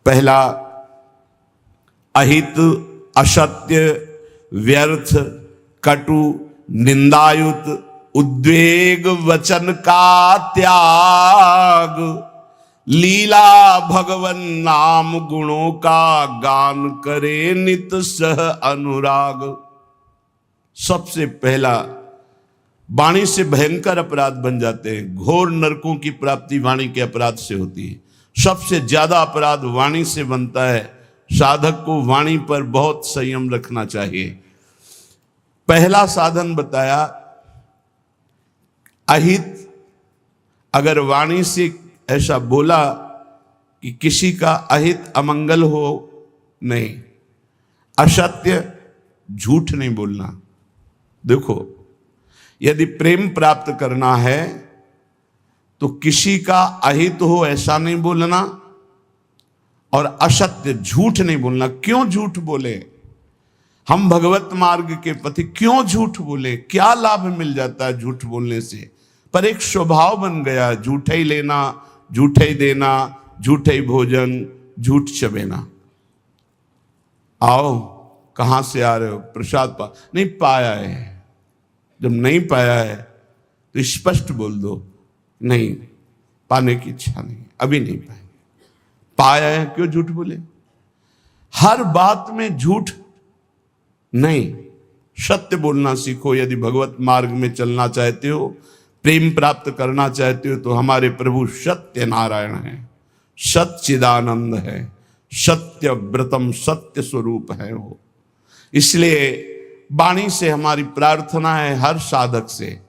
पहला, अहित, असत्य, व्यर्थ, कटु, निंदायुत, उद्वेग वचन का त्याग, लीला भगवन नाम गुणों का गान करे नित सह अनुराग। सबसे पहला, वाणी से भयंकर अपराध बन जाते हैं। घोर नरकों की प्राप्ति वाणी के अपराध से होती है। सबसे ज्यादा अपराध वाणी से बनता है। साधक को वाणी पर बहुत संयम रखना चाहिए। पहला साधन बताया अहित। अगर वाणी से ऐसा बोला कि किसी का अहित अमंगल हो, नहीं। असत्य, झूठ नहीं बोलना। देखो, यदि प्रेम प्राप्त करना है तो किसी का अहित हो ऐसा नहीं बोलना, और असत्य, झूठ नहीं बोलना। क्यों झूठ बोले? हम भगवत मार्ग के पति क्यों झूठ बोले? क्या लाभ मिल जाता है झूठ बोलने से? पर एक स्वभाव बन गया, झूठे ही लेना, झूठे ही देना, झूठे ही भोजन, झूठ चबेना। आओ, कहां से आ रहे हो? प्रसाद नहीं पाया है। जब नहीं पाया है तो स्पष्ट बोल दो, नहीं, पाने की इच्छा नहीं, अभी नहीं पाएंगे। पाया है, क्यों झूठ बोले? हर बात में झूठ नहीं, सत्य बोलना सीखो। यदि भगवत मार्ग में चलना चाहते हो, प्रेम प्राप्त करना चाहते हो, तो हमारे प्रभु सत्य नारायण है, सच्चिदानंद है, सत्य व्रतम, सत्य स्वरूप है वो। इसलिए वाणी से हमारी प्रार्थना है हर साधक से,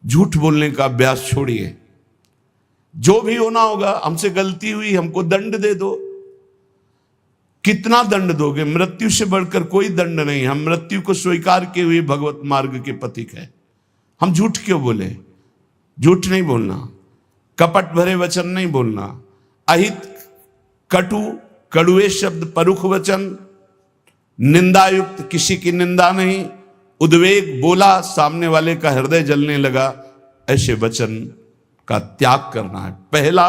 झूठ बोलने का अभ्यास छोड़िए। जो भी होना होगा, हमसे गलती हुई, हमको दंड दे दो। कितना दंड दोगे? मृत्यु से बढ़कर कोई दंड नहीं। हम मृत्यु को स्वीकार किए हुए भगवत मार्ग के पथिक है। हम झूठ क्यों बोले? झूठ नहीं बोलना, कपट भरे वचन नहीं बोलना, अहित, कटु, कड़ुए शब्द, परुख वचन, निंदायुक्त, किसी की निंदा नहीं, उद्वेग, बोला सामने वाले का हृदय जलने लगा, ऐसे वचन का त्याग करना है। पहला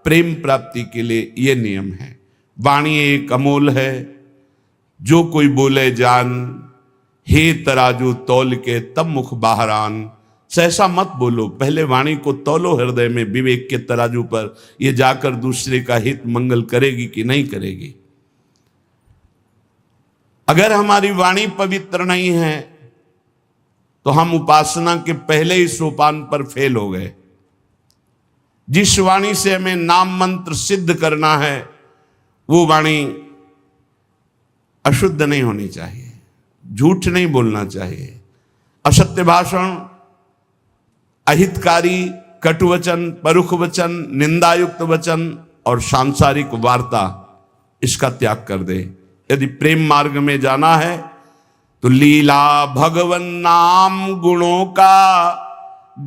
प्रेम प्राप्ति के लिए यह नियम है। वाणी एक अमोल है, जो कोई बोले जान, हे तराजू तौल के तब मुख बाहरान। सहसा मत बोलो, पहले वाणी को तौलो हृदय में विवेक के तराजू पर, यह जाकर दूसरे का हित मंगल करेगी कि नहीं करेगी। अगर हमारी वाणी पवित्र नहीं है तो हम उपासना के पहले ही सोपान पर फेल हो गए। जिस वाणी से हमें नाम मंत्र सिद्ध करना है, वो वाणी अशुद्ध नहीं होनी चाहिए, झूठ नहीं बोलना चाहिए। असत्य भाषण, अहितकारी, कटुवचन, परुख वचन, निंदायुक्त वचन और सांसारिक वार्ता, इसका त्याग कर दे। यदि प्रेम मार्ग में जाना है तो लीला भगवन नाम गुणों का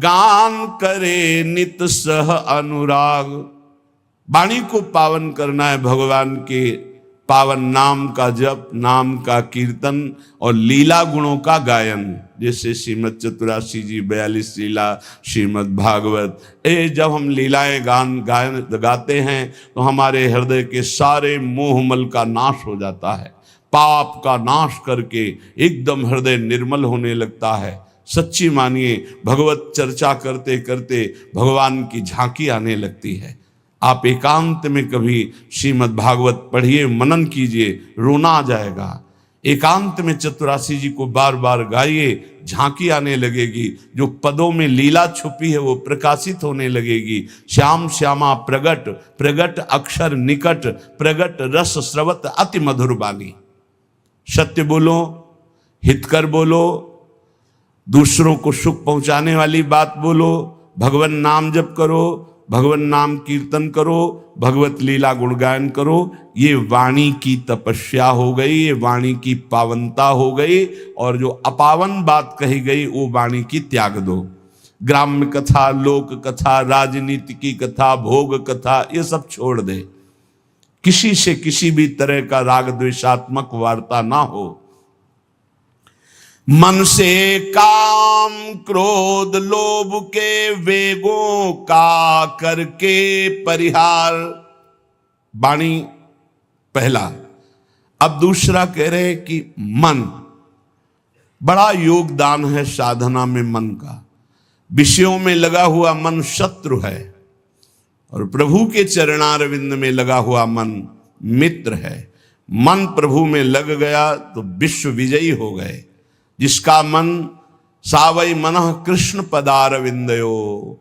गान करे नित सह अनुराग। वाणी को पावन करना है, भगवान के पावन नाम का जप, नाम का कीर्तन और लीला गुणों का गायन। जैसे श्रीमद चतुरासी जी 42 लीला, श्रीमद भागवत, जब हम लीलाएं गायन गाते हैं तो हमारे हृदय के सारे मोहमल का नाश हो जाता है। पाप का नाश करके एकदम हृदय निर्मल होने लगता है। सच्ची मानिए, भगवत चर्चा करते करते भगवान की झांकी आने लगती है। आप एकांत में कभी श्रीमद् भागवत पढ़िए, मनन कीजिए, रोना आ जाएगा। एकांत में चतुरासी जी को बार बार गाइए, झांकी आने लगेगी। जो पदों में लीला छुपी है वो प्रकाशित होने लगेगी। श्याम श्यामा प्रगट, प्रगट अक्षर निकट, प्रगट रस स्रवत अति मधुर बानी। सत्य बोलो, हितकर बोलो, दूसरों को सुख पहुंचाने वाली बात बोलो, भगवान नाम जप करो, भगवान नाम कीर्तन करो, भगवत लीला गुणगान करो। ये वाणी की तपस्या हो गई, ये वाणी की पावनता हो गई। और जो अपावन बात कही गई वो वाणी की त्याग दो। ग्राम्य कथा, लोक कथा, राजनीति की कथा, भोग कथा, ये सब छोड़ दे। किसी से किसी भी तरह का राग द्वेषात्मक वार्ता ना हो। मन से काम क्रोध लोभ के वेगों का करके परिहार। वाणी पहला। अब दूसरा कह रहे हैं कि मन, बड़ा योगदान है साधना में मन का। विषयों में लगा हुआ मन शत्रु है और प्रभु के चरणारविंद में लगा हुआ मन मित्र है। मन प्रभु में लग गया तो विश्व विजयी हो गए। जिसका मन सावई मनः कृष्ण पदारविंदयो,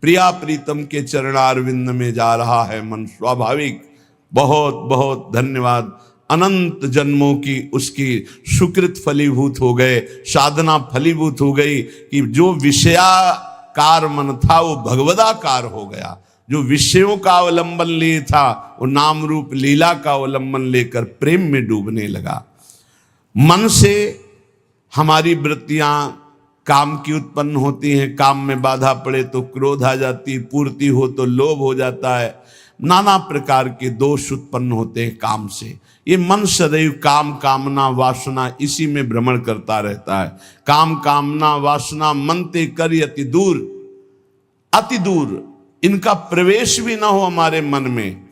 प्रिया प्रीतम के चरणारविंद में जा रहा है मन स्वाभाविक। बहुत बहुत धन्यवाद। अनंत जन्मों की उसकी सुकृत फलीभूत हो गए, साधना फलीभूत हो गई कि जो विषयाकार मन था वो भगवदाकार हो गया। जो विषयों का अवलंबन लिए था वो नाम रूप लीला का अवलंबन लेकर प्रेम में डूबने लगा। मन से हमारी वृत्तियां काम की उत्पन्न होती हैं। काम में बाधा पड़े तो क्रोध आ जाती, पूर्ति हो तो लोभ हो जाता है। नाना प्रकार के दोष उत्पन्न होते हैं काम से। ये मन सदैव काम कामना वासना इसी में भ्रमण करता रहता है। काम कामना वासना मन ते कर अति दूर, अति दूर इनका प्रवेश भी ना हो हमारे मन में।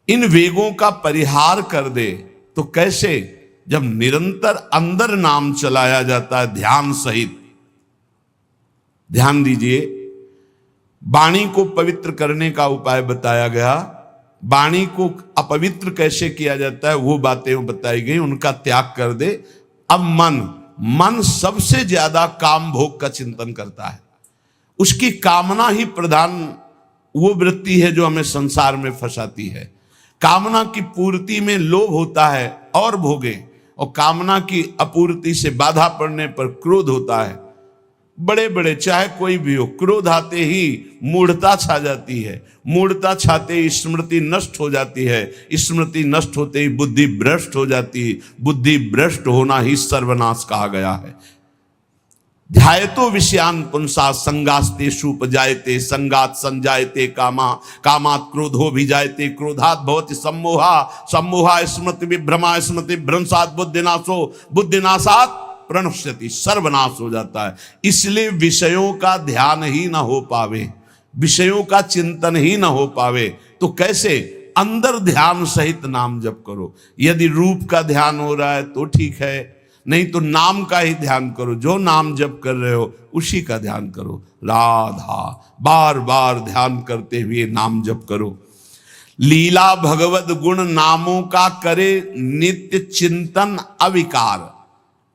इन वेगों का परिहार कर दे तो कैसे? जब निरंतर अंदर नाम चलाया जाता है ध्यान सहित। ध्यान दीजिए, वाणी को पवित्र करने का उपाय बताया गया। वाणी को अपवित्र कैसे किया जाता है वो बातें बताई गई, उनका त्याग कर दे। अब मन सबसे ज्यादा काम भोग का चिंतन करता है। उसकी कामना ही प्रधान वो वृत्ति है जो हमें संसार में फंसाती है। कामना की पूर्ति में लोभ होता है और भोगे, और कामना की अपूर्ति से बाधा पड़ने पर क्रोध होता है। बड़े बड़े चाहे कोई भी हो, क्रोध आते ही मूढ़ता छा जाती है। मूढ़ता छाते ही स्मृति नष्ट हो जाती है। स्मृति नष्ट होते ही बुद्धि भ्रष्ट हो जाती है। बुद्धि भ्रष्ट होना ही सर्वनाश कहा गया है। ध्यायतो विषयान पुंसा संगास्ते सुपजायते, संगात संजायते कामा, कामात क्रोधो भिजायते, क्रोधात भवति सम्मोहा, सम्मोहा स्मृति विभ्रमा, स्मृति भ्रंशात बुद्धिनाशो, बुद्धिनाशात प्रणश्यति, सर्वनाश हो जाता है। इसलिए विषयों का ध्यान ही ना हो पावे, विषयों का चिंतन ही ना हो पावे तो कैसे? अंदर ध्यान सहित नाम जप करो। यदि रूप का ध्यान हो रहा है तो ठीक है, नहीं तो नाम का ही ध्यान करो। जो नाम जप कर रहे हो उसी का ध्यान करो। राधा बार बार ध्यान करते हुए नाम जप करो। लीला भगवत गुण नामों का करे नित्य चिंतन अविकार।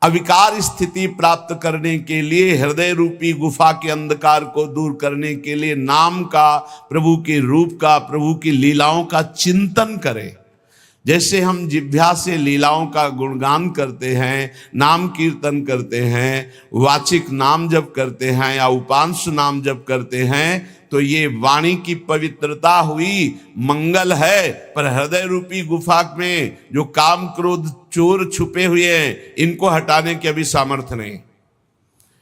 अविकार स्थिति प्राप्त करने के लिए, हृदय रूपी गुफा के अंधकार को दूर करने के लिए नाम का, प्रभु के रूप का, प्रभु की लीलाओं का चिंतन करें। जैसे हम जिह्वा से लीलाओं का गुणगान करते हैं, नाम कीर्तन करते हैं, वाचिक नाम जप करते हैं या उपांश नाम जप करते हैं, तो ये वाणी की पवित्रता हुई, मंगल है। पर हृदय रूपी गुफा में जो काम क्रोध चोर छुपे हुए हैं, इनको हटाने की अभी सामर्थ्य नहीं।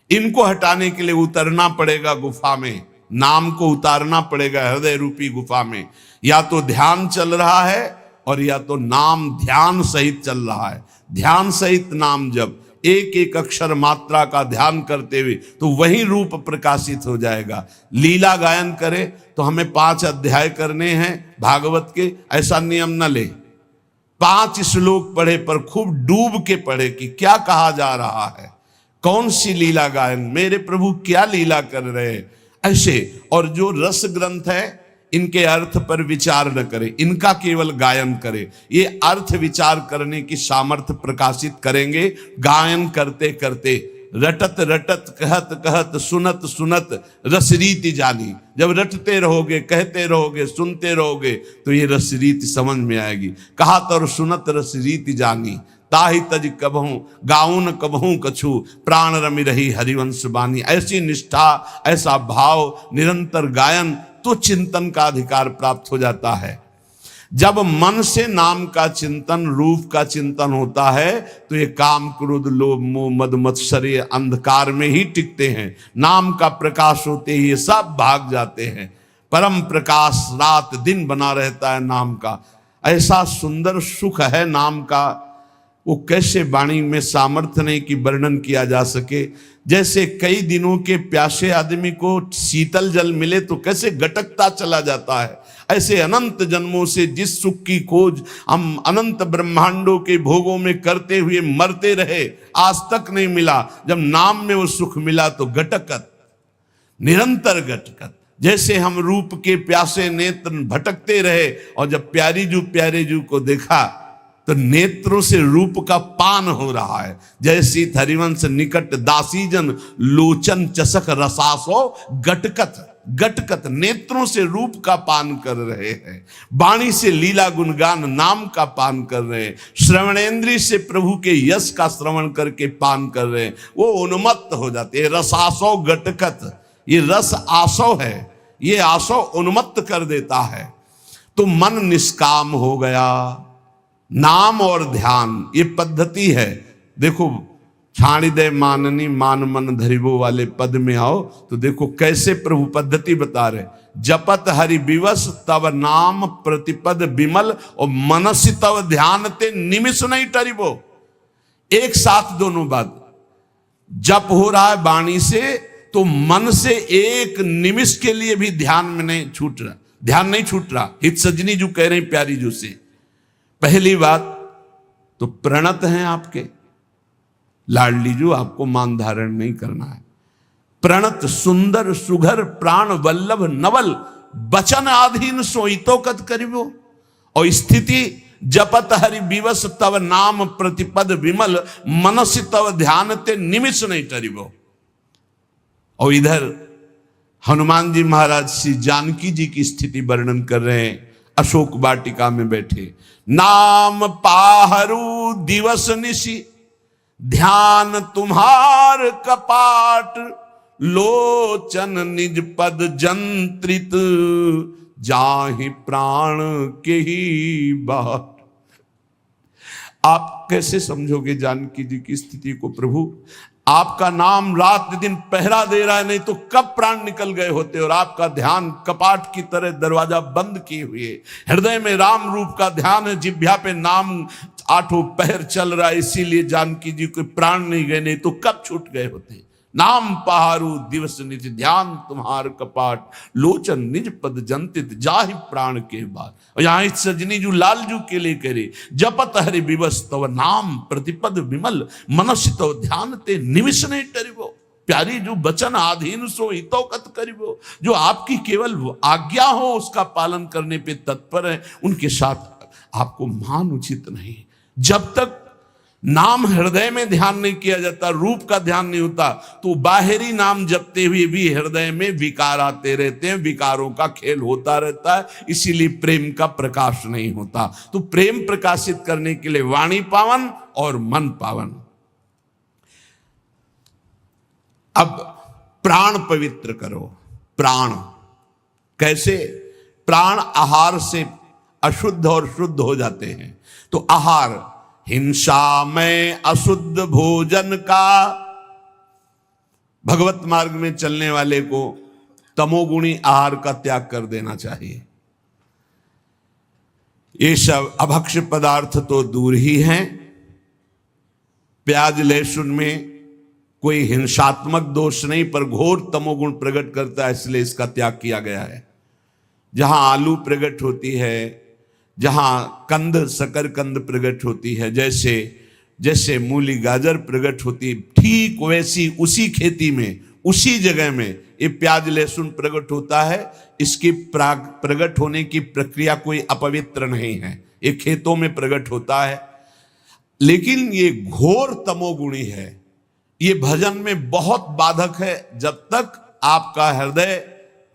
इनको हटाने के लिए उतरना पड़ेगा गुफा में, नाम को उतारना पड़ेगा हृदय रूपी गुफा में। या तो ध्यान चल रहा है और या तो नाम ध्यान सहित चल रहा है। ध्यान सहित नाम जब एक एक अक्षर मात्रा का ध्यान करते हुए तो वही रूप प्रकाशित हो जाएगा। लीला गायन करे तो हमें 5 अध्याय करने हैं भागवत के, ऐसा नियम न ले। 5 श्लोक पढ़े पर खूब डूब के पढ़े कि क्या कहा जा रहा है, कौन सी लीला गायन, मेरे प्रभु क्या लीला कर रहे हैं, ऐसे। और जो रस ग्रंथ है इनके अर्थ पर विचार न करे, इनका केवल गायन करे। ये अर्थ विचार करने की सामर्थ्य प्रकाशित करेंगे गायन करते करते। रटत रटत कहत कहत सुनत सुनत रसरीति जानी। जब रटते रहोगे, कहते रहोगे, सुनते रहोगे तो ये रसरीति समझ में आएगी। कहत और सुनत रसरीति जानी, ताहि तज कबहूं गाउन कबहूं कछु, प्राण रमि रही हरिवंश बानी। ऐसी निष्ठा, ऐसा भाव, निरंतर गायन, तो चिंतन का अधिकार प्राप्त हो जाता है। जब मन से नाम का चिंतन, रूप का चिंतन होता है तो ये काम क्रोध लोभ मोह मद मत्सर्य अंधकार में ही टिकते हैं। नाम का प्रकाश होते ही ये सब भाग जाते हैं। परम प्रकाश रात दिन बना रहता है नाम का। ऐसा सुंदर सुख है नाम का। वो कैसे वाणी में सामर्थ्य नहीं कि वर्णन किया जा सके। जैसे कई दिनों के प्यासे आदमी को शीतल जल मिले तो कैसे गटकता चला जाता है, ऐसे अनंत जन्मों से जिस सुख की खोज हम अनंत ब्रह्मांडों के भोगों में करते हुए मरते रहे, आज तक नहीं मिला। जब नाम में वो सुख मिला तो गटकत, निरंतर गटकत। जैसे हम रूप के प्यासे नेत्र भटकते रहे और जब प्यारे जू को देखा तो नेत्रों से रूप का पान हो रहा है। जैसी हरिवंश निकट दासीजन लोचन चसक रसासो गटकत, गटकत नेत्रों से रूप का पान कर रहे हैं, वाणी से लीला गुणगान नाम का पान कर रहे हैं, श्रवणेन्द्रिय से प्रभु के यश का श्रवण करके पान कर रहे हैं, वो उन्मत्त हो जाते हैं। रसासो गटकत, ये रस आसो है, ये आसो उन्मत्त कर देता है। तो मन निष्काम हो गया। नाम और ध्यान ये पद्धति है। देखो छाणिदय माननी मान मन धरिबो वाले पद में आओ तो देखो कैसे प्रभु पद्धति बता रहे। जपत हरि विवश तव नाम प्रतिपद विमल और मनसि तव ध्यान ते निमिष नहीं टरिबो। एक साथ दोनों बात, जप हो रहा है वाणी से तो मन से एक निमिष के लिए भी ध्यान में नहीं छूट रहा, ध्यान नहीं छूट रहा। हित सजनी जो कह रहे हैं प्यारी जो से, पहली बात तो प्रणत हैं आपके लाडली जो, आपको मान धारण नहीं करना है। प्रणत सुंदर सुघर प्राण वल्लभ नवल बचन आधीन सोईतो कत करिबो। और स्थिति जपत हरि विवश तव नाम प्रतिपद विमल मनसि तव ध्यान ते निमिष नहीं टरिबो। और इधर हनुमान जी महाराज श्री जानकी जी की स्थिति वर्णन कर रहे हैं। अशोक वाटिका में बैठे, नाम पाहरू दिवस निशि ध्यान तुम्हार कपाट, लोचन निज पद जंत्रित जाहि प्राण के ही बाट। आप कैसे समझोगे जानकी जी की स्थिति को? प्रभु आपका नाम रात दिन पहरा दे रहा है, नहीं तो कब प्राण निकल गए होते। और आपका ध्यान कपाट की तरह दरवाजा बंद किए हुए, हृदय में राम रूप का ध्यान है, जिह्वा पे नाम आठों पहर चल रहा है, इसीलिए जानकी जी को प्राण नहीं गए, नहीं तो कब छूट गए होते। नाम पहारू दिवस निज ध्यान तुम्हार कपाट, लोचन निज पद जंतित जाहि प्राण के बाद। और यहाँ सजनी जू लाल जू के लिए करे, जपत हरि विवश तव नाम प्रतिपद विमल मनसि तव ध्यान ते निमिष नहीं टरिबो। प्यारी जो बचन आधीन सो हितो कत करिबो। जो आपकी केवल आज्ञा हो उसका पालन करने पे तत्पर है, उनके साथ आपको मान उचित नहीं। जब तक नाम हृदय में ध्यान नहीं किया जाता, रूप का ध्यान नहीं होता, तो बाहरी नाम जपते हुए भी हृदय में विकार आते रहते हैं, विकारों का खेल होता रहता है, इसीलिए प्रेम का प्रकाश नहीं होता। तो प्रेम प्रकाशित करने के लिए वाणी पावन और मन पावन। अब प्राण पवित्र करो। प्राण कैसे? प्राण आहार से अशुद्ध और शुद्ध हो जाते हैं। तो आहार, हिंसा में अशुद्ध भोजन का, भगवत मार्ग में चलने वाले को तमोगुणी आहार का त्याग कर देना चाहिए। ये सब अभक्ष्य पदार्थ तो दूर ही हैं। प्याज लहसुन में कोई हिंसात्मक दोष नहीं, पर घोर तमोगुण प्रकट करता है, इसलिए इसका त्याग किया गया है। जहां आलू प्रकट होती है, जहां कंद शकर कंद प्रकट होती है, जैसे जैसे मूली गाजर प्रकट होती, ठीक वैसी उसी खेती में उसी जगह में ये प्याज लहसुन प्रकट होता है। इसकी प्रकट होने की प्रक्रिया कोई अपवित्र नहीं है, ये खेतों में प्रकट होता है। लेकिन ये घोर तमोगुणी है, ये भजन में बहुत बाधक है। जब तक आपका हृदय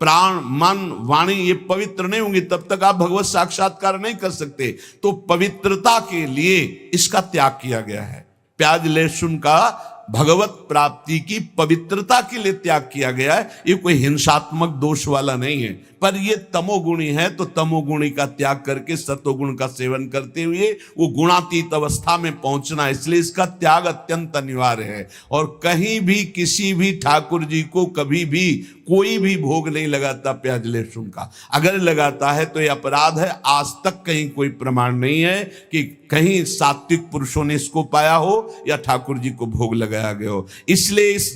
प्राण मन वाणी ये पवित्र नहीं होंगी तब तक आप भगवत साक्षात्कार नहीं कर सकते। तो पवित्रता के लिए इसका त्याग किया गया है। प्याज लहसुन का भगवत प्राप्ति की पवित्रता के लिए त्याग किया गया है। ये कोई हिंसात्मक दोष वाला नहीं है, पर ये तमोगुणी है तो तमोगुणी का त्याग करके सतोगुण का सेवन करते हुए वो गुणातीत अवस्था में पहुंचना, इसलिए इसका त्याग अत्यंत अनिवार्य है। और कहीं भी किसी भी ठाकुर जी को कभी भी कोई भी भोग नहीं लगाता प्याज लहसुन का। अगर लगाता है तो ये अपराध है। आज तक कहीं कोई प्रमाण नहीं है कि कहीं सात्विक पुरुषों ने इसको पाया हो या ठाकुर जी को भोग लगाया गया हो। इसलिए इस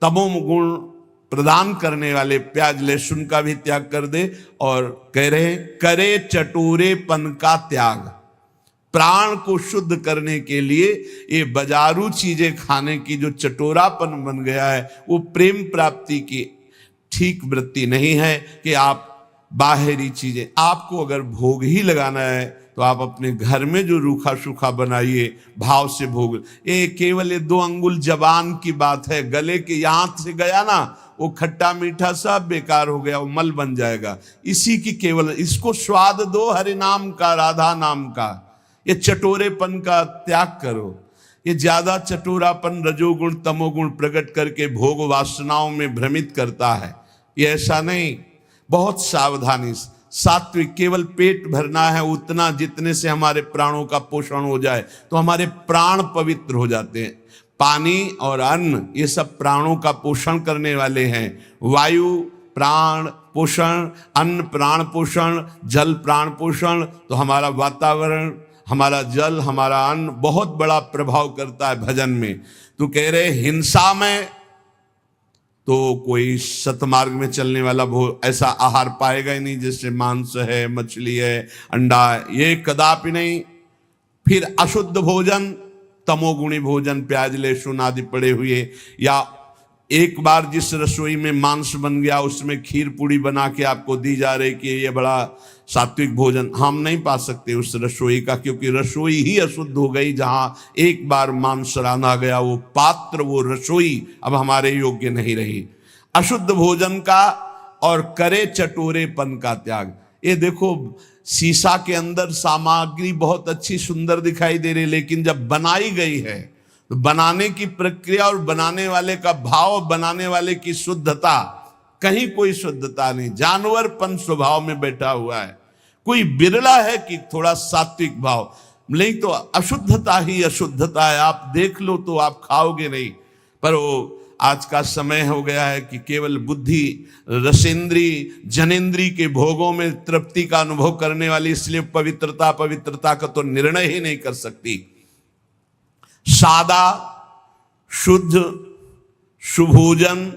तमोगुण प्रदान करने वाले प्याज लहसुन का भी त्याग कर दे। और कह रहे हैं करे चटोरेपन का त्याग। प्राण को शुद्ध करने के लिए ये बाजारू चीजें खाने की जो चटोरापन बन गया है, वो प्रेम प्राप्ति की ठीक वृत्ति नहीं है कि आप बाहरी चीजें, आपको अगर भोग ही लगाना है तो आप अपने घर में जो रूखा सूखा बनाइए, भाव से भोग। ये केवल ये 2 अंगुल जबान की बात है, गले के यहाँ से गया ना वो खट्टा मीठा सब बेकार हो गया, वो मल बन जाएगा। इसी की केवल इसको स्वाद दो हरि नाम का, राधा नाम का। ये चटोरेपन का त्याग करो। ये ज्यादा चटोरापन रजोगुण तमोगुण प्रकट करके भोग वासनाओं में भ्रमित करता है। ये ऐसा नहीं, बहुत सावधानी। सात्विक केवल पेट भरना है उतना, जितने से हमारे प्राणों का पोषण हो जाए तो हमारे प्राण पवित्र हो जाते हैं। पानी और अन्न ये सब प्राणों का पोषण करने वाले हैं। वायु प्राण पोषण, अन्न प्राण पोषण, जल प्राण पोषण। तो हमारा वातावरण, हमारा जल, हमारा अन्न बहुत बड़ा प्रभाव करता है भजन में। तो कह रहे हिंसा में तो कोई सतमार्ग में चलने वाला ऐसा आहार पाएगा ही नहीं, जैसे मांस है, मछली है, अंडा है, ये कदापि नहीं। फिर अशुद्ध भोजन, तमोगुणी भोजन, प्याज लहसुन आदि पड़े हुए, या एक बार जिस रसोई में मांस बन गया उसमें खीर पूड़ी बना के आपको दी जा रही कि ये बड़ा सात्विक भोजन, हम नहीं पा सकते उस रसोई का, क्योंकि रसोई ही अशुद्ध हो गई। जहां एक बार मांस रांधा गया, वो पात्र, वो रसोई अब हमारे योग्य नहीं रही। अशुद्ध भोजन का और करे चटोरेपन का त्याग। ये देखो शीशा के अंदर सामग्री बहुत अच्छी सुंदर दिखाई दे रही, लेकिन जब बनाई गई है तो बनाने की प्रक्रिया और बनाने वाले का भाव, बनाने वाले की शुद्धता, कहीं कोई शुद्धता नहीं, जानवरपन स्वभाव में बैठा हुआ है। कोई बिरला है कि थोड़ा सात्विक भाव, नहीं तो अशुद्धता ही अशुद्धता है। आप देख लो तो आप खाओगे नहीं। पर वो आज का समय हो गया है कि केवल बुद्धि, रसेंद्री, जनेंद्री के भोगों में तृप्ति का अनुभव करने वाली, इसलिए पवित्रता का तो निर्णय ही नहीं कर सकती। सादा शुद्ध सुभोजन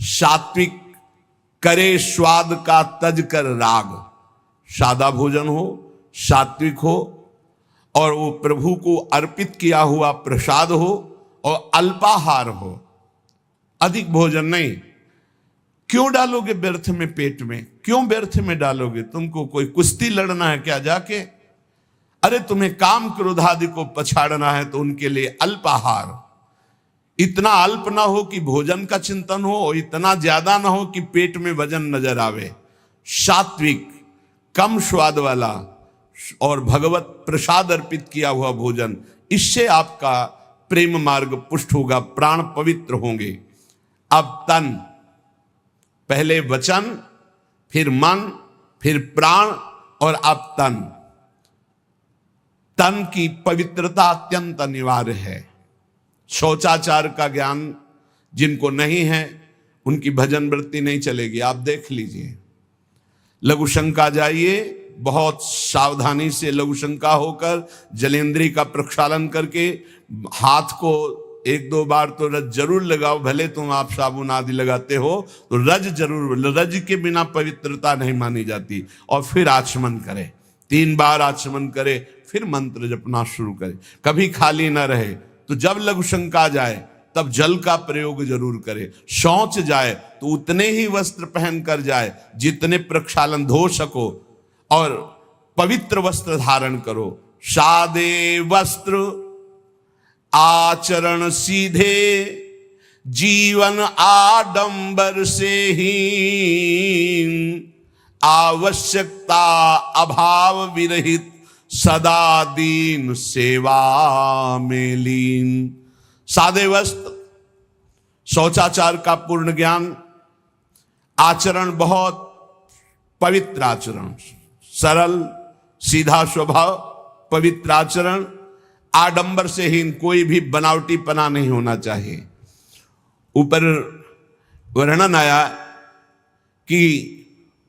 सात्विक करे स्वाद का तज कर राग। सादा भोजन हो, सात्विक हो, और वो प्रभु को अर्पित किया हुआ प्रसाद हो, और अल्पाहार हो, अधिक भोजन नहीं। क्यों डालोगे व्यर्थ में पेट में? क्यों व्यर्थ में डालोगे? तुमको कोई कुश्ती लड़ना है क्या जाके? अरे तुम्हें काम क्रोध आदि को पछाड़ना है तो उनके लिए अल्पाहार। इतना अल्प ना हो कि भोजन का चिंतन हो, और इतना ज्यादा ना हो कि पेट में वजन नजर आवे। सात्विक, कम स्वाद वाला और भगवत प्रसाद अर्पित किया हुआ भोजन, इससे आपका प्रेम मार्ग पुष्ट होगा, प्राण पवित्र होंगे। अब तन, पहले वचन, फिर मन, फिर प्राण, और अब तन। तन की पवित्रता अत्यंत अनिवार्य है। शौचाचार का ज्ञान जिनको नहीं है उनकी भजन वृत्ति नहीं चलेगी। आप देख लीजिए, लघु शंका जाइए, बहुत सावधानी से लघु शंका होकर जलेंद्री का प्रक्षालन करके हाथ को 1-2 बार तो रज जरूर लगाओ। भले तुम आप साबुन आदि लगाते हो तो रज जरूर, रज के बिना पवित्रता नहीं मानी जाती। और फिर आचमन करे, 3 बार आचमन करे, फिर मंत्र जपना शुरू करे। कभी खाली ना रहे। तो जब लघु शंका जाए तब जल का प्रयोग जरूर करे। शौच जाए तो उतने ही वस्त्र पहनकर जाए जितने प्रक्षालन धो सको, और पवित्र वस्त्र धारण करो। सादे वस्त्र आचरण सीधे, जीवन आडंबर से ही, आवश्यकता अभाव विरहित, सदा दीन सेवा में लीन। सादे वस्त्र, शौचाचार का पूर्ण ज्ञान, आचरण बहुत पवित्र आचरण, सरल सीधा स्वभाव, पवित्र आचरण, आडंबर से हीन, कोई भी बनावटीपना नहीं होना चाहिए। ऊपर वर्णन आया कि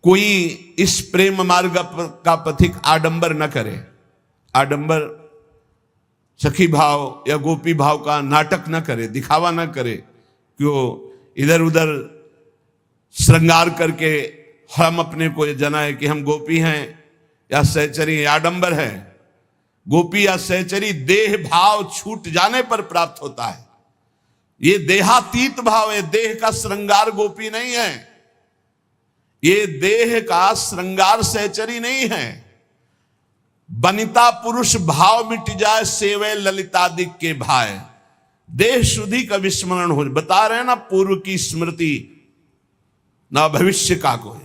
कोई इस प्रेम मार्ग का पथिक आडंबर न करे। आडंबर सखी भाव या गोपी भाव का नाटक न करे, दिखावा न करे कि वो इधर उधर श्रृंगार करके हम अपने को जनाए कि हम गोपी हैं या सहचरी। आडंबर है। गोपी या सहचरी देह भाव छूट जाने पर प्राप्त होता है। ये देहातीत भाव है, देह का श्रृंगार गोपी नहीं है, ये देह का श्रृंगार सहचरी नहीं है। बनिता पुरुष भाव मिट जाए, सेवे ललितादिक के भाई, देह शुद्धि का विस्मरण हो। बता रहे हैं ना, पूर्व की स्मृति ना भविष्य का कोई,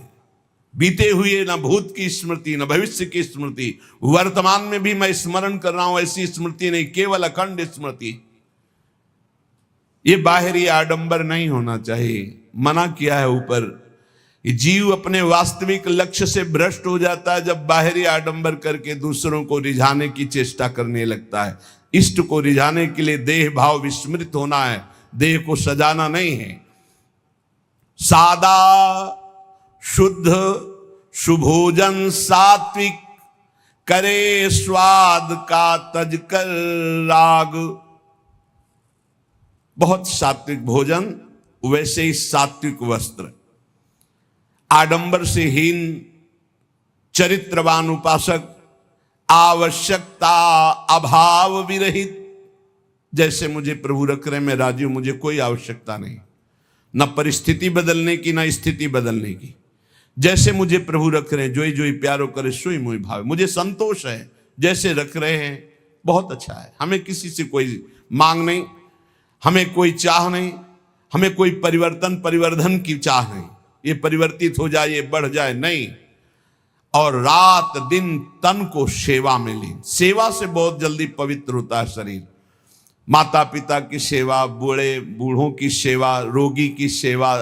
बीते हुए ना भूत की स्मृति ना भविष्य की स्मृति, वर्तमान में भी मैं स्मरण कर रहा हूं, ऐसी स्मृति नहीं, केवल अखंड स्मृति। ये बाहरी आडंबर नहीं होना चाहिए। मना किया है ऊपर। जीव अपने वास्तविक लक्ष्य से भ्रष्ट हो जाता है जब बाहरी आडंबर करके दूसरों को रिझाने की चेष्टा करने लगता है। इष्ट को रिझाने के लिए देह भाव विस्मृत होना है, देह को सजाना नहीं है। सादा शुद्ध सुभोजन सात्विक, करे स्वाद का तज कर राग। बहुत सात्विक भोजन, वैसे ही सात्विक वस्त्र। आडंबर से हीन चरित्रवान उपासक, आवश्यकता अभाव विरहित। जैसे मुझे प्रभु रख रहे, मैं राजी हूं, मुझे कोई आवश्यकता नहीं, न परिस्थिति बदलने की न स्थिति बदलने की। जैसे मुझे प्रभु रख रहे हैं, जोई जोई प्यारो करे सोई मोई भाव, मुझे संतोष है जैसे रख रहे हैं, बहुत अच्छा है। हमें किसी से कोई मांग नहीं, हमें कोई चाह नहीं, हमें कोई परिवर्धन की चाह नहीं, ये परिवर्तित हो जाए, ये बढ़ जाए, नहीं। और रात दिन तन को सेवा में ली। सेवा से बहुत जल्दी पवित्र होता है शरीर। माता पिता की सेवा, बूढ़ों की सेवा, रोगी की सेवा,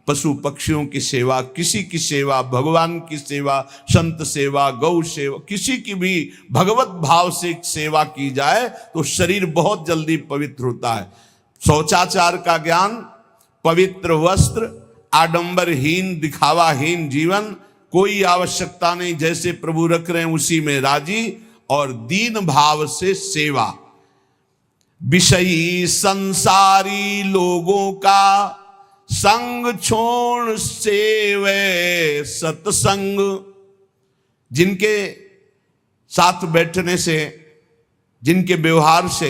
पशु पक्षियों की सेवा, किसी की सेवा, भगवान की सेवा, संत सेवा, गौ सेवा, किसी की भी भगवत भाव से सेवा की जाए तो शरीर बहुत जल्दी पवित्र होता है। शौचाचार का ज्ञान, पवित्र वस्त्र, आडंबरहीन दिखावाहीन जीवन, कोई आवश्यकता नहीं, जैसे प्रभु रख रहे हैं उसी में राजी, और दीन भाव से सेवा। विषयी संसारी लोगों का संग छोड़ सेवे सत्संग। जिनके साथ बैठने से, जिनके व्यवहार से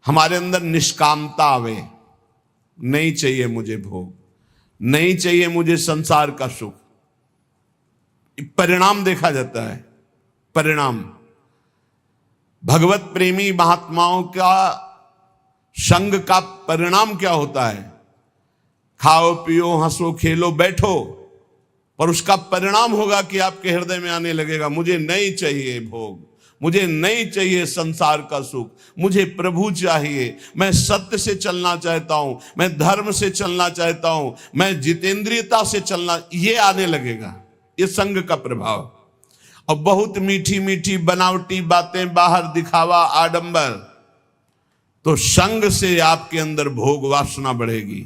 हमारे अंदर निष्कामता आवे, नहीं चाहिए मुझे भोग, नहीं चाहिए मुझे संसार का सुख। परिणाम देखा जाता है, परिणाम। भगवत प्रेमी महात्माओं का संग का परिणाम क्या होता है? खाओ पियो हंसो खेलो बैठो, पर उसका परिणाम होगा कि आपके हृदय में आने लगेगा, मुझे नहीं चाहिए भोग, मुझे नहीं चाहिए संसार का सुख, मुझे प्रभु चाहिए। मैं सत्य से चलना चाहता हूं, मैं धर्म से चलना चाहता हूं, मैं जितेंद्रियता से चलना, ये आने लगेगा। ये संग का प्रभाव। और बहुत मीठी मीठी बनावटी बातें, बाहर दिखावा, आडंबर, तो संग से आपके अंदर भोग वासना बढ़ेगी,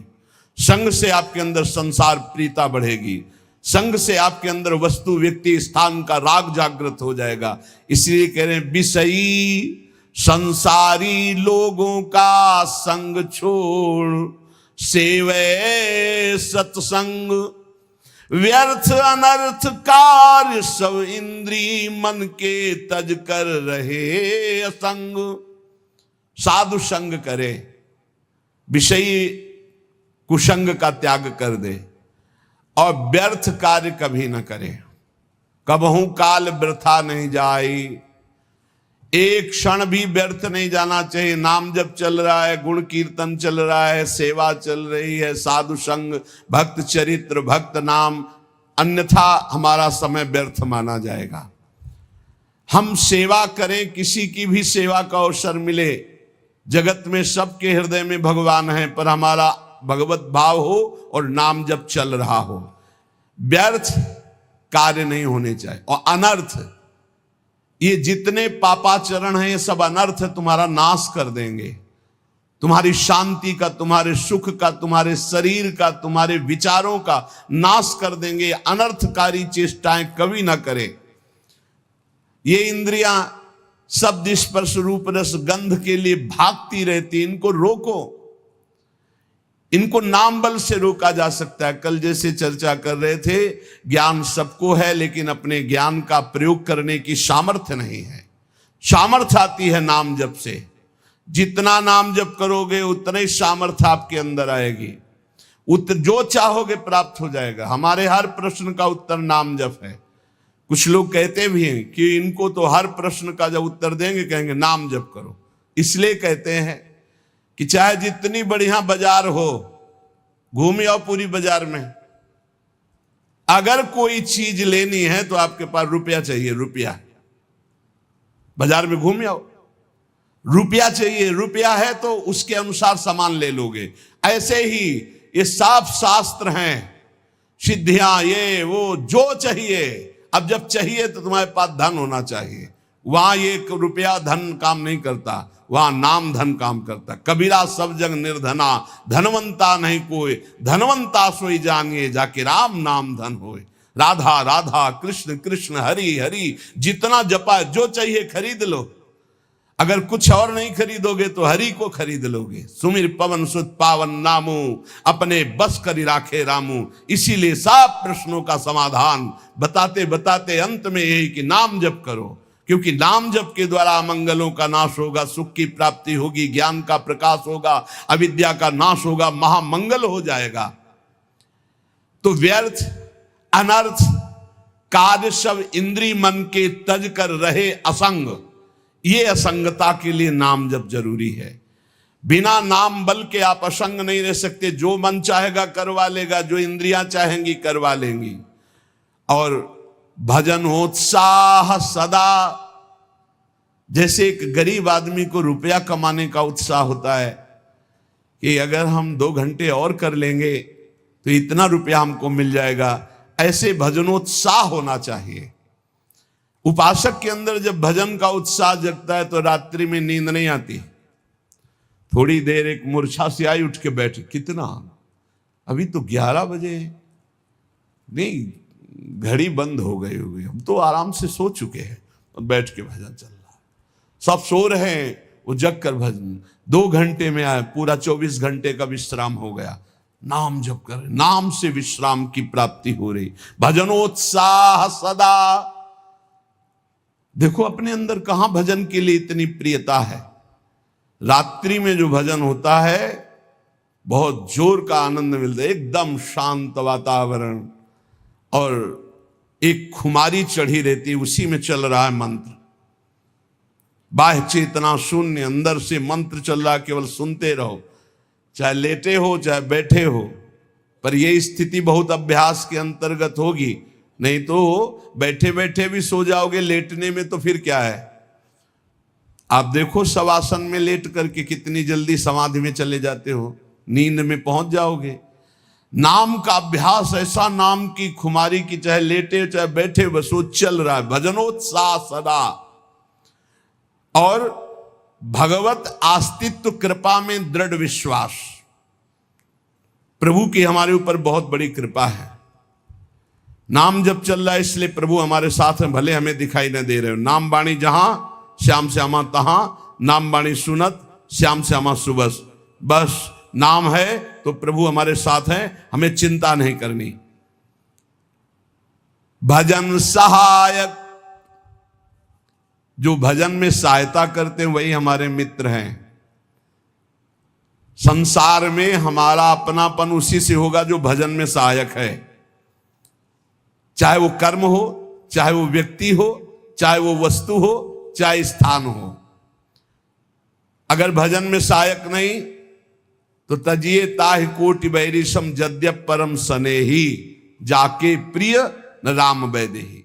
संग से आपके अंदर संसार प्रीता बढ़ेगी, संग से आपके अंदर वस्तु व्यक्ति स्थान का राग जागृत हो जाएगा। इसलिए कह रहे हैं, विषयी संसारी लोगों का संग छोड़ सेवे सत्संग। व्यर्थ अनर्थ कार्य सब इंद्री मन के तज कर रहे असंग। साधु संग करे, विषयी कुसंग का त्याग कर दे, और व्यर्थ कार्य कभी न करे। कबहू काल वृथा नहीं जाई, एक क्षण भी व्यर्थ नहीं जाना चाहिए। नाम जब चल रहा है, गुण कीर्तन चल रहा है, सेवा चल रही है, साधु संग, भक्त चरित्र, भक्त नाम, अन्यथा हमारा समय व्यर्थ माना जाएगा। हम सेवा करें, किसी की भी सेवा का अवसर मिले, जगत में सबके हृदय में भगवान है, पर हमारा भगवत भाव हो और नाम जब चल रहा हो, व्यर्थ कार्य नहीं होने चाहिए। और अनर्थ, ये जितने पापाचरण हैं ये सब अनर्थ तुम्हारा नाश कर देंगे, तुम्हारी शांति का, तुम्हारे सुख का, तुम्हारे शरीर का, तुम्हारे विचारों का नाश कर देंगे। अनर्थकारी चेष्टाएं कभी ना करें। ये इंद्रियां शब्द स्पर्श रूप रस गंध के लिए भागती रहती, इनको रोको। इनको नाम बल से रोका जा सकता है। कल जैसे चर्चा कर रहे थे, ज्ञान सबको है लेकिन अपने ज्ञान का प्रयोग करने की सामर्थ्य नहीं है। सामर्थ्य आती है नाम जप से। जितना नाम जप करोगे उतना ही सामर्थ्य आपके अंदर आएगी। जो चाहोगे प्राप्त हो जाएगा। हमारे हर प्रश्न का उत्तर नाम जप है। कुछ लोग कहते भी हैं कि इनको तो हर प्रश्न का जब उत्तर देंगे कहेंगे नाम जप करो। इसलिए कहते हैं कि चाहे जितनी बढ़िया बाजार हो, घूम आओ पूरी बाजार में, अगर कोई चीज लेनी है तो आपके पास रुपया चाहिए। रुपया, बाजार में घूम आओ, रुपया चाहिए। रुपया है तो उसके अनुसार सामान ले लोगे। ऐसे ही ये साफ शास्त्र हैं, सिद्धियां, ये वो जो चाहिए। अब जब चाहिए तो तुम्हारे पास धन होना चाहिए। वहां ये रुपया धन काम नहीं करता, वहां नाम धन काम करता। कबीरा सब जग निर्धना, धनवंता नहीं कोई, धनवंता सोई जानिए, जाके राम नाम धन होए। राधा राधा, कृष्ण कृष्ण, हरि हरि, जितना जपा, जो चाहिए खरीद लो। अगर कुछ और नहीं खरीदोगे तो हरि को खरीद लोगे। सुमिर पवन सुत पावन नामू, अपने बस करी राखे रामू। इसीलिए सब प्रश्नों का समाधान बताते बताते अंत में यही कि नाम जप करो, क्योंकि नाम जप के द्वारा अमंगलों का नाश होगा, सुख की प्राप्ति होगी, ज्ञान का प्रकाश होगा, अविद्या का नाश होगा, महामंगल हो जाएगा। तो व्यर्थ अनर्थ कार्य सब इंद्रिय मन के तज कर रहे असंग। ये असंगता के लिए नाम जप जरूरी है। बिना नाम बल के आप असंग नहीं रह सकते। जो मन चाहेगा करवा लेगा, जो इंद्रियां चाहेंगी करवा लेंगी। और भजन उत्साह सदा, जैसे एक गरीब आदमी को रुपया कमाने का उत्साह होता है कि अगर हम 2 घंटे और कर लेंगे तो इतना रुपया हमको मिल जाएगा, ऐसे भजनोत्साह होना चाहिए। उपासक के अंदर जब भजन का उत्साह जगता है तो रात्रि में नींद नहीं आती। थोड़ी देर एक मूर्छा से आई, उठ के बैठे, कितना, अभी तो 11 बजे, नहीं घड़ी बंद हो गई होगी, हम तो आराम से सो चुके हैं, और बैठ के भजन चल रहा है। सब सो रहे हैं, वो जग कर भजन 2 घंटे में आए, पूरा 24 घंटे का विश्राम हो गया। नाम जप कर, नाम से विश्राम की प्राप्ति हो रही। भजनोत्साह सदा। देखो अपने अंदर कहां भजन के लिए इतनी प्रियता है। रात्रि में जो भजन होता है बहुत जोर का आनंद मिलता है, एकदम शांत वातावरण, और एक खुमारी चढ़ी रहती है, उसी में चल रहा है मंत्र। बाह्य चेतना शून्य, अंदर से मंत्र चल रहा है, केवल सुनते रहो, चाहे लेटे हो चाहे बैठे हो। पर यह स्थिति बहुत अभ्यास के अंतर्गत होगी, नहीं तो बैठे बैठे भी सो जाओगे, लेटने में तो फिर क्या है। आप देखो शवासन में लेट करके कितनी जल्दी समाधि में चले जाते हो, नींद में पहुंच जाओगे। नाम का अभ्यास ऐसा, नाम की खुमारी की, चाहे लेटे चाहे बैठे, बस वो चल रहा है। भजनोत्साह सदा। और भगवत अस्तित्व कृपा में दृढ़ विश्वास। प्रभु की हमारे ऊपर बहुत बड़ी कृपा है। नाम जब चल रहा है इसलिए प्रभु हमारे साथ हैं, भले हमें दिखाई न दे रहे हो। नाम बाणी जहां श्याम श्यामा तहां, नाम बाणी सुनत श्याम श्यामा सुबस। बस नाम है तो प्रभु हमारे साथ हैं, हमें चिंता नहीं करनी। भजन सहायक, जो भजन में सहायता करते हैं वही हमारे मित्र हैं। संसार में हमारा अपनापन उसी से होगा जो भजन में सहायक है। चाहे वो कर्म हो, चाहे वो व्यक्ति हो, चाहे वो वस्तु हो, चाहे स्थान हो। अगर भजन में सहायक नहीं तो तजिए ताहि कोटि बैरिसम, जद्यप परम सनेही, जाके प्रिय न राम वैदेही।